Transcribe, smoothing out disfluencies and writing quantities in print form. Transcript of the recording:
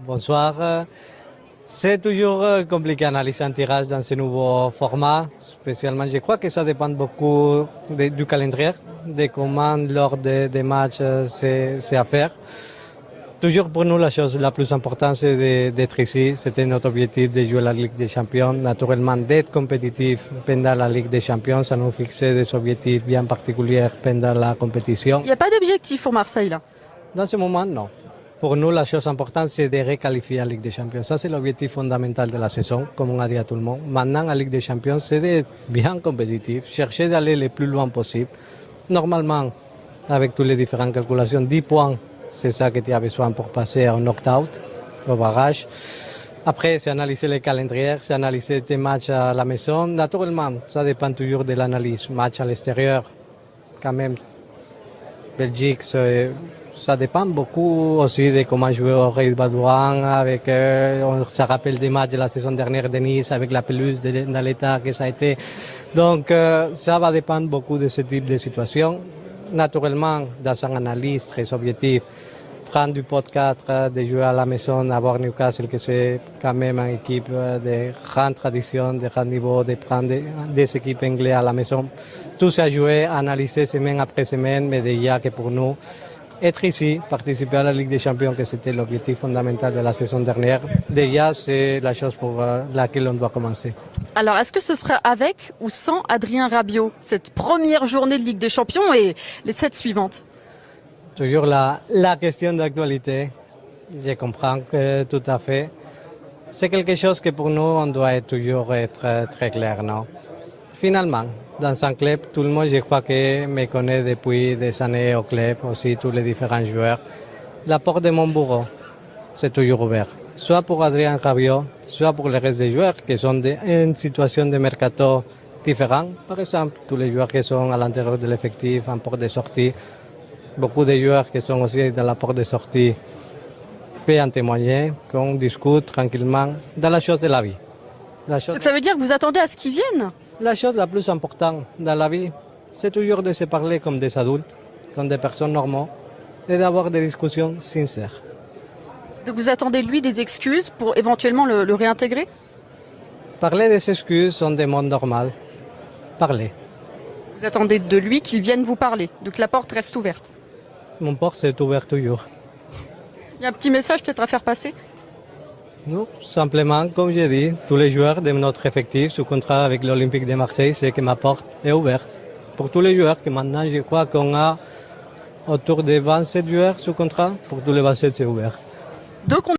Bonsoir. C'est toujours compliqué d'analyser un tirage dans ce nouveau format. Spécialement, je crois que ça dépend beaucoup du calendrier, de comment lors des matchs c'est à faire. Toujours pour nous, la chose la plus importante, c'est d'être ici. C'était notre objectif de jouer la Ligue des Champions. Naturellement, d'être compétitif pendant la Ligue des Champions, ça nous fixait des objectifs bien particuliers pendant la compétition. Il n'y a pas d'objectif pour Marseille là? Dans ce moment, non. Pour nous, la chose importante, c'est de requalifier la Ligue des Champions. Ça, c'est l'objectif fondamental de la saison, comme on a dit à tout le monde. Maintenant, la Ligue des Champions, c'est d'être bien compétitif, chercher d'aller le plus loin possible. Normalement, avec toutes les différentes calculations, 10 points, c'est ça que tu as besoin pour passer en knock-out, au barrage. Après, c'est analyser les calendriers, c'est analyser tes matchs à la maison. Naturellement, ça dépend toujours de l'analyse. Match à l'extérieur, quand même, Belgique, ça dépend beaucoup aussi de comment jouer au Rey Baudouin. On se rappelle des matchs de la saison dernière de Nice avec la pelouse dans l'état que ça a été. Donc, ça va dépendre beaucoup de ce type de situation. Naturellement, dans une analyse très objective, prendre du pot 4, de jouer à la maison, avoir Newcastle, que c'est quand même une équipe de grande tradition, de grand niveau, de prendre des équipes anglaises à la maison. Tout ça jouer, analyser semaine après semaine, mais déjà que pour nous, être ici, participer à la Ligue des Champions, que c'était l'objectif fondamental de la saison dernière, déjà c'est la chose pour laquelle on doit commencer. Alors, est-ce que ce sera avec ou sans Adrien Rabiot, cette première journée de Ligue des Champions et les 7 suivantes? Toujours la question d'actualité, je comprends que tout à fait. C'est quelque chose que pour nous, on doit toujours être très clair, non? Finalement, dans un club, tout le monde, je crois que me connaît depuis des années au club, aussi tous les différents joueurs. La porte de mon bureau, c'est toujours ouvert. Soit pour Adrien Rabiot, soit pour le reste des joueurs qui sont dans une situation de mercato différente. Par exemple, tous les joueurs qui sont à l'intérieur de l'effectif, en porte de sortie. Beaucoup de joueurs qui sont aussi dans la porte de sortie peuvent en témoigner, qu'on discute tranquillement dans la chose de la vie. Donc ça veut dire que vous attendez à ce qu'ils viennent? La chose la plus importante dans la vie, c'est toujours de se parler comme des adultes, comme des personnes normales, et d'avoir des discussions sincères. Donc vous attendez de lui des excuses pour éventuellement le réintégrer? Parler des excuses sont des mots normaux. Parler. Vous attendez de lui qu'il vienne vous parler, donc la porte reste ouverte. Mon porte est ouverte toujours. Il y a un petit message peut-être à faire passer? Non, simplement, comme j'ai dit, tous les joueurs de notre effectif sous contrat avec l'Olympique de Marseille, c'est que ma porte est ouverte. Pour tous les joueurs, que maintenant je crois qu'on a autour de 27 joueurs sous contrat, pour tous les 27 c'est ouvert. Donc